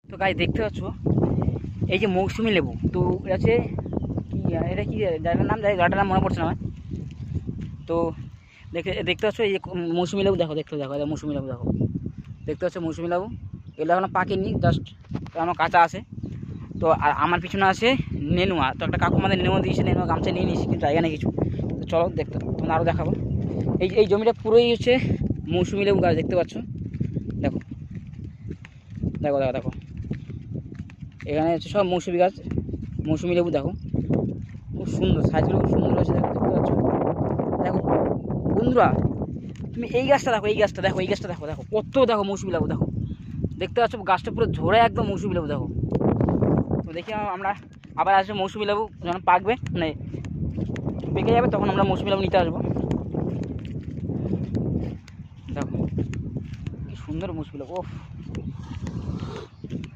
তো গাছ দেখতে পাচ্ছ এই যে মৌসুমি লেবু, তো এটা হচ্ছে কি, এটা কি জায়গাটার নাম, জায়গাটার নাম মনে পড়ছে না আমার। তো দেখতে পাচ্ছ এই যে মৌসুমি লেবু, দেখো দেখতে দেখো, মৌসুমি লেবু দেখো, দেখতে পাচ্ছ মৌসুমি লেবু। এগুলো এখনো পাকেনি, জাস্ট এখনো কাঁচা আছে। তো আর আমার পিছনে আছে নেনুয়া, তো একটা কাকু আমাদের নেনুয়া দিয়েছে, নেনুয়া গামছা নিয়ে নিয়েছি, কিন্তু জায়গা নেই কিছু। তো চলো দেখতে, তোমার আরও দেখাবো। এই জমিটা পুরোই হচ্ছে মৌসুমি লেবু গাছ, দেখতে পাচ্ছ, দেখো দেখো দেখো দেখো, এখানে হচ্ছে সব মৌসুমি গাছ, মৌসুমি লেবু দেখো, খুব সুন্দর, সাইজগুলো খুব সুন্দর হয়েছে, দেখো দেখতে পাচ্ছ। দেখো বন্ধুরা, তুমি এই গাছটা দেখো, এই গাছটা দেখো, এই গাছটা দেখো, দেখো কত, দেখো মৌসুমি লেবু দেখো, দেখতে পাচ্ছ গাছটা পুরো ঝরে একদম মৌসুমি লেবু দেখো। তো দেখি আমরা আবার আসবো মৌসুমি লেবু যখন পাকবে, মানে পেকে যাবে, তখন আমরা মৌসুমি লেবু নিতে আসবো। দেখো কি সুন্দর মৌসুমি লেবু, ওফ।